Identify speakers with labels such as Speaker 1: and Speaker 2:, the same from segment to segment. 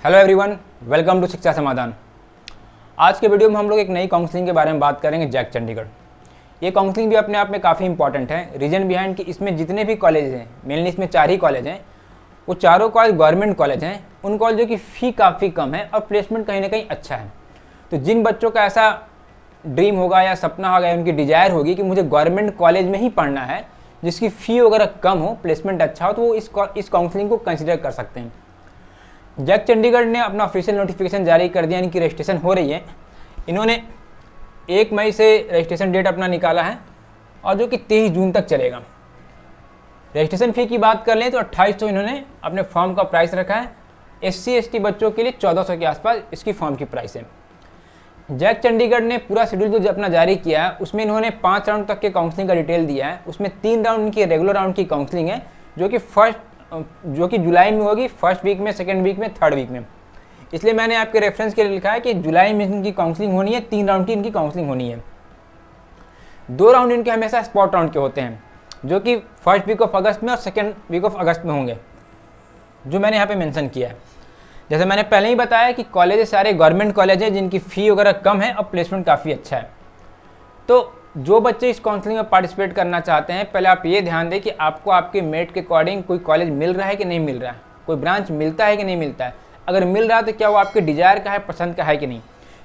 Speaker 1: Hello everyone, welcome to शिक्षा समाधान। आज के वीडियो में हम लोग एक नई काउंसलिंग के बारे में बात करेंगे, जैक चंडीगढ़। ये काउंसलिंग भी अपने आप में काफ़ी इंपॉर्टेंट है। रीजन बिहाइंड कि इसमें जितने भी कॉलेज हैं, मेनली इसमें 4 ही कॉलेज हैं, वो चारों कॉलेज गवर्नमेंट कॉलेज हैं। उन कॉलेजों की फ़ी काफ़ी कम है और प्लेसमेंट कहीं ना कहीं अच्छा है। तो जिन बच्चों का ऐसा ड्रीम होगा या सपना होगा, उनकी डिजायर होगी कि मुझे गवर्नमेंट कॉलेज में ही पढ़ना है, जिसकी फ़ी वगैरह कम हो, प्लेसमेंट अच्छा हो, तो वो इस काउंसलिंग को कंसिडर कर सकते हैं। जैक चंडीगढ़ ने अपना ऑफिशियल नोटिफिकेशन जारी कर दिया, इनकी रजिस्ट्रेशन हो रही है। इन्होंने 1 मई से रजिस्ट्रेशन डेट अपना निकाला है और जो कि 23 जून तक चलेगा। रजिस्ट्रेशन फ़ी की बात कर लें तो 2800 इन्होंने अपने फॉर्म का प्राइस रखा है। SC/ST बच्चों के लिए 1400 के आसपास इसकी फॉर्म की प्राइस है। जैक चंडीगढ़ ने पूरा शेड्यूल जो अपना जारी किया है, उसमें इन्होंने 5 राउंड तक के काउंसलिंग का डिटेल दिया है। उसमें 3 राउंड इनकी रेगुलर राउंड की काउंसलिंग है, जो कि जुलाई में होगी, फर्स्ट वीक में, सेकेंड वीक में, थर्ड वीक में। इसलिए मैंने आपके रेफरेंस के लिए लिखा है कि जुलाई में इनकी काउंसलिंग होनी है, 3 राउंड की इनकी काउंसलिंग होनी है। 2 राउंड इनके हमेशा स्पॉट राउंड के होते हैं, जो कि फर्स्ट वीक ऑफ अगस्त में और सेकेंड वीक ऑफ अगस्त में होंगे, जो मैंने यहाँ पे मेंशन किया है। जैसे मैंने पहले ही बताया कि कॉलेज सारे गवर्नमेंट कॉलेज हैं जिनकी फ़ी वगैरह कम है और प्लेसमेंट काफ़ी अच्छा है। तो जो बच्चे इस काउंसलिंग में पार्टिसिपेट करना चाहते हैं, पहले आप ये ध्यान दें कि आपको आपके मेरिट के अकॉर्डिंग कोई कॉलेज मिल रहा है कि नहीं मिल रहा है, कोई ब्रांच मिलता है कि नहीं मिलता है। अगर मिल रहा है तो क्या वो आपके डिजायर का है, पसंद का है कि नहीं।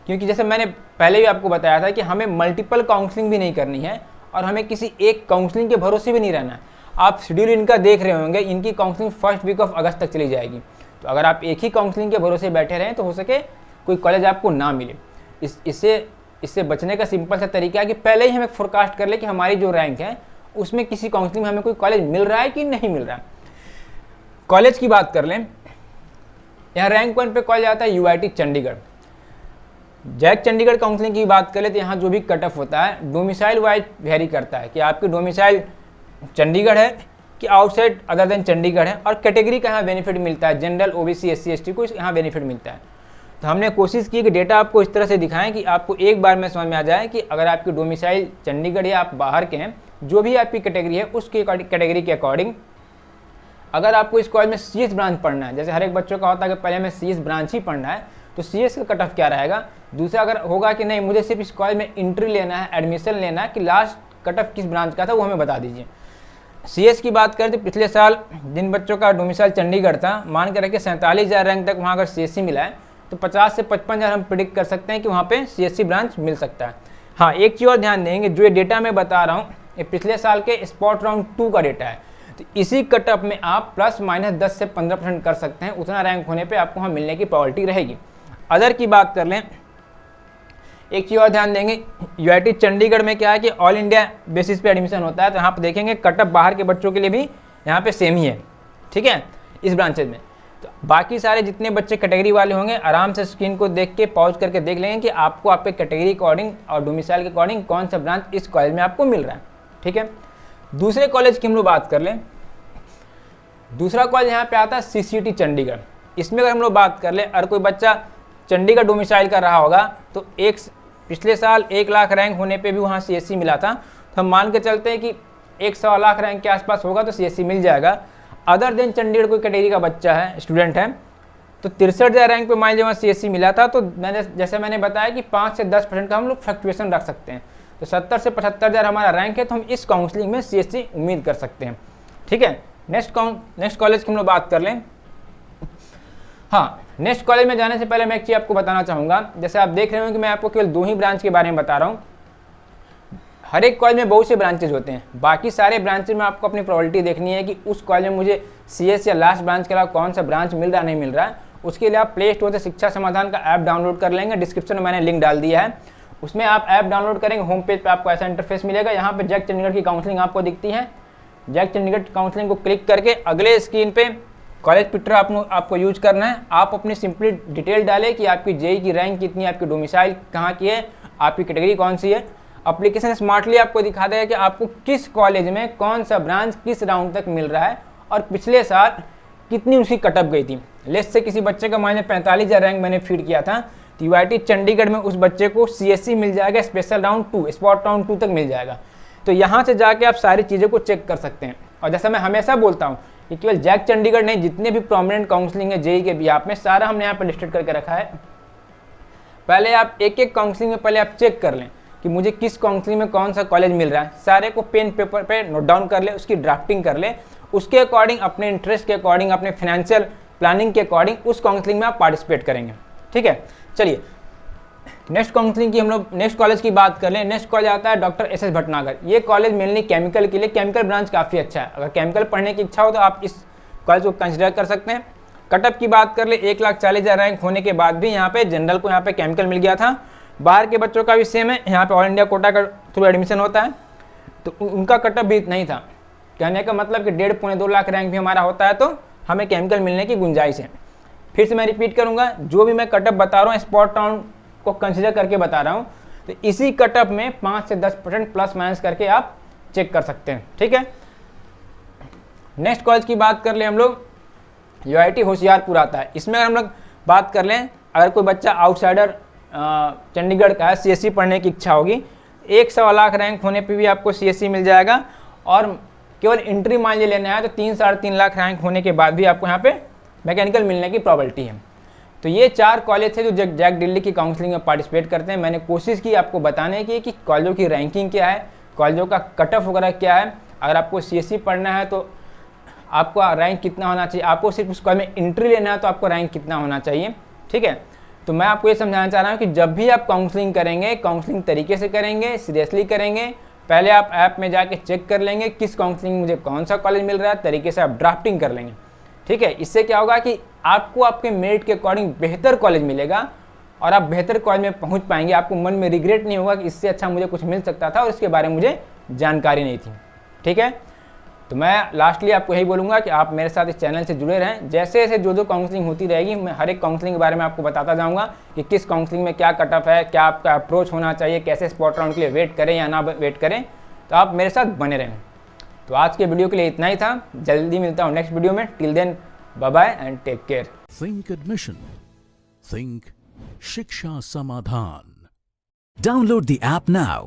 Speaker 1: क्योंकि जैसे मैंने पहले भी आपको बताया था कि हमें मल्टीपल काउंसलिंग भी नहीं करनी है और हमें किसी एक काउंसलिंग के भरोसे भी नहीं रहना है। आप शेड्यूल इनका देख रहे होंगे, इनकी counselling first week of August तक चली जाएगी। तो अगर आप एक ही काउंसलिंग के भरोसे बैठे रहें तो हो सके कोई कॉलेज आपको ना मिले। इससे बचने का सिंपल सा तरीका है कि पहले ही हमें फोरकास्ट कर ले कि हमारी जो रैंक है उसमें किसी काउंसलिंग में हमें कोई कॉलेज मिल रहा है कि नहीं मिल रहा है। कॉलेज की बात कर लें, यहाँ रैंक 1 पे कॉलेज आता है UIT Chandigarh. JAC Chandigarh counselling की बात करें तो यहाँ जो भी कट ऑफ होता है डोमिसाइल वाइज वेरी करता है कि आपकी डोमिसाइल चंडीगढ़ है कि आउटसाइड अदर देन चंडीगढ़ है, और कैटेगरी का यहाँ बेनिफिट मिलता है। जनरल, OBC, SC/ST को यहाँ बेनिफिट मिलता है। तो हमने कोशिश की कि डेटा आपको इस तरह से दिखाएं कि आपको एक बार में समझ में आ जाए कि अगर आपकी डोमिसाइल चंडीगढ़ या आप बाहर के हैं, जो भी आपकी कैटेगरी है उसकी कैटेगरी के अकॉर्डिंग अगर आपको इस कॉलेज में CS ब्रांच पढ़ना है, जैसे हर एक बच्चों का होता है कि पहले हमें CS ब्रांच ही पढ़ना है, तो CS का कट ऑफ क्या रहेगा। दूसरा अगर होगा कि नहीं मुझे सिर्फ इस कॉलेज में एंट्री लेना है, एडमिशन लेना है, कि लास्ट कट ऑफ किस ब्रांच का था वो हमें बता दीजिए। CS की बात करें तो पिछले साल जिन बच्चों का डोमिसाइल चंडीगढ़ था, मान के रखिए 47,000 रैंक तक वहाँ अगर CSC मिला है तो 50 से 55,000 हम प्रिडिक्ट कर सकते हैं कि वहाँ पे CSC ब्रांच मिल सकता है। हाँ, एक चीज़ और ध्यान देंगे, जो ये डेटा मैं बता रहा हूँ ये पिछले साल के स्पॉट राउंड 2 का डेटा है। तो इसी कटअप में आप ±10 से 15% कर सकते हैं। उतना रैंक होने पे आपको वहाँ मिलने की प्रोबेबिलिटी रहेगी। अदर की बात कर लें, एक चीज़ और ध्यान देंगे, UIT चंडीगढ़ में क्या है कि ऑल इंडिया बेसिस पे एडमिशन होता है। तो यहाँ पे देखेंगे कटअप बाहर के बच्चों के लिए भी यहाँ पे सेम ही है, ठीक है, इस ब्रांचेज में। तो बाकी सारे जितने बच्चे कैटेगरी वाले होंगे आराम से स्क्रीन को देख के पॉज करके देख लेंगे कि आपको आपके कैटेगरी अकॉर्डिंग और डोमिसाइल के अकॉर्डिंग कौन सा ब्रांच इस कॉलेज में आपको मिल रहा है, ठीक है। दूसरे कॉलेज की हम लोग बात कर लें, दूसरा कॉलेज यहाँ पे आता है CCT चंडीगढ़। इसमें अगर हम लोग बात कर लें, अगर कोई बच्चा चंडीगढ़ डोमिसाइल कर रहा होगा तो पिछले साल 1 लाख रैंक होने पे भी वहाँ CSC मिला था, तो हम मान के चलते हैं कि 1.25 लाख रैंक के आसपास होगा तो CSC मिल जाएगा। अदर देन चंडीगढ़ कोई कैटेगरी का बच्चा है, स्टूडेंट है, तो 63,000 रैंक पे मान लीजिए वहाँ CSC मिला था, तो जैसे मैंने बताया कि 5 से 10% का हम लोग फ्लक्चुएशन रख सकते हैं। तो 70 से 75,000 हमारा रैंक है, तो हम इस काउंसलिंग में CSC उम्मीद कर सकते हैं, ठीक है। नेक्स्ट कॉलेज की हम लोग बात कर लें। हाँ, नेक्स्ट कॉलेज में जाने से पहले मैं एक चीज़ आपको बताना चाहूँगा। जैसे आप देख रहे हो कि मैं आपको केवल 2 ही ब्रांच के बारे में बता रहा हूँ। हर एक कॉलेज में बहुत से ब्रांचेज होते हैं, बाकी सारे ब्रांचेज में आपको अपनी प्रोबेबिलिटी देखनी है कि उस कॉलेज में मुझे CS या लास्ट ब्रांच के अलावा कौन सा ब्रांच मिल रहा नहीं मिल रहा है। उसके लिए आप प्ले स्टोर से शिक्षा समाधान का ऐप डाउनलोड कर लेंगे। डिस्क्रिप्शन में मैंने लिंक डाल दिया है, उसमें आप ऐप डाउनलोड करेंगे। होम पेज पर आपको ऐसा इंटरफेस मिलेगा, यहाँ पर जैक चंडीगढ़ की काउंसलिंग आपको दिखती है। जैक चंडीगढ़ काउंसलिंग को क्लिक करके अगले स्क्रीन पे कॉलेज पिक्चर आपको यूज करना है। आप अपनी सिंपली डिटेल डालें कि आपकी JEE की रैंक कितनी है, आपकी डोमिसाइल कहाँ की है, आपकी कैटेगरी कौन सी है। एप्लीकेशन स्मार्टली आपको दिखा देगा कि आपको किस कॉलेज में कौन सा ब्रांच किस राउंड तक मिल रहा है और पिछले साल कितनी उसकी कटअप गई थी। लेस से किसी बच्चे का मान 45,000 रैंक मैंने फीड किया था, तो UIT चंडीगढ़ में उस बच्चे को CSC मिल जाएगा, स्पेशल राउंड 2, स्पॉट राउंड 2 तक मिल जाएगा। तो यहाँ से जाके आप सारी चीज़ों को चेक कर सकते हैं। और जैसा मैं हमेशा बोलता हूँ कि केवल जैक चंडीगढ़ नहीं, जितने भी प्रोमिनेंट काउंसलिंग है जेई के बिहाफ में, सारा हमने यहाँ पर लिस्टेड करके रखा है। पहले आप एक एक काउंसलिंग में पहले आप चेक कर लें कि मुझे किस काउंसलिंग में कौन सा कॉलेज मिल रहा है, सारे को पेन पेपर पे नोट डाउन कर ले, उसकी ड्राफ्टिंग कर ले, उसके अकॉर्डिंग, अपने इंटरेस्ट के अकॉर्डिंग, अपने फाइनेंशियल प्लानिंग के अकॉर्डिंग उस काउंसलिंग में आप पार्टिसिपेट करेंगे। ठीक है, चलिए नेक्स्ट काउंसलिंग की हम लोग नेक्स्ट कॉलेज की बात कर लें। नेक्स्ट कॉलेज आता है डॉक्टर एस एस भटनागर। ये कॉलेज मेनली केमिकल के लिए, केमिकल ब्रांच काफ़ी अच्छा है, अगर केमिकल पढ़ने की इच्छा हो तो आप इस कॉलेज को कंसिडर कर सकते हैं। कटअप की बात कर ले, 1,40,000 रैंक होने के बाद भी यहाँ पे जनरल को यहाँ पे केमिकल मिल गया था। बाहर के बच्चों का भी सेम है, यहाँ पे ऑल इंडिया कोटा का थ्रू एडमिशन होता है, तो उनका कटअप भी नहीं था। कहने का मतलब कि 1.5-2 लाख रैंक भी हमारा होता है तो हमें केमिकल मिलने की गुंजाइश है। फिर से मैं रिपीट करूँगा, जो भी मैं कटअप बता रहा हूँ स्पॉट राउंड को कंसिडर करके बता रहा हूँ, तो इसी कटअप में 5 से 10% प्लस माइनस करके आप चेक कर सकते हैं। ठीक है, नेक्स्ट कॉलेज की बात कर ले हम लोग, यूआईटी होशियारपुर आता है। इसमें अगर हम लोग बात कर लें, अगर कोई बच्चा आउटसाइडर चंडीगढ़ का है, सीएससी पढ़ने की इच्छा होगी, 1 लाख रैंक होने पे भी आपको सीएससी मिल जाएगा, और केवल एंट्री मान ले लेना है तो 3-3.5 लाख रैंक होने के बाद भी आपको यहाँ पे मैकेनिकल मिलने की प्रॉबिलिटी है। तो ये 4 कॉलेज थे जो जैक दिल्ली की काउंसलिंग में पार्टिसिपेट करते हैं। मैंने कोशिश की आपको बताने की कि कॉलेजों की रैंकिंग क्या है, कॉलेजों का कट ऑफ वगैरह क्या है। अगर आपको सीएससी पढ़ना है तो आपका रैंक कितना होना चाहिए, आपको सिर्फ उस कॉलेज में एंट्री लेना है तो आपको रैंक कितना होना चाहिए। ठीक है, तो मैं आपको ये समझाना चाह रहा हूँ कि जब भी आप काउंसलिंग करेंगे, काउंसलिंग तरीके से करेंगे, सीरियसली करेंगे। पहले आप ऐप में जाके चेक कर लेंगे किस काउंसलिंग मुझे कौन सा कॉलेज मिल रहा है, तरीके से आप ड्राफ्टिंग कर लेंगे। ठीक है, इससे क्या होगा कि आपको आपके मेरिट के अकॉर्डिंग बेहतर कॉलेज मिलेगा और आप बेहतर कॉलेज में पहुंच पाएंगे। आपको मन में रिग्रेट नहीं होगा कि इससे अच्छा मुझे कुछ मिल सकता था और इसके बारे में मुझे जानकारी नहीं थी। ठीक है, तो मैं लास्टली आपको यही बोलूँगा कि आप मेरे साथ इस चैनल से जुड़े रहें। जैसे जैसे जो काउंसलिंग होती रहेगी, मैं हर एक काउंसलिंग के बारे में आपको बताता जाऊँगा कि किस काउंसलिंग में क्या कट ऑफ है, क्या आपका अप्रोच होना चाहिए, कैसे स्पॉट राउंड के लिए वेट करें या ना वेट करें। तो आप मेरे साथ बने रहें। तो आज के वीडियो के लिए इतना ही था, जल्दी मिलता हूँ नेक्स्ट वीडियो में। Till then bye bye and take care.
Speaker 2: Think admission, think Shiksha Samadhan. Download the app now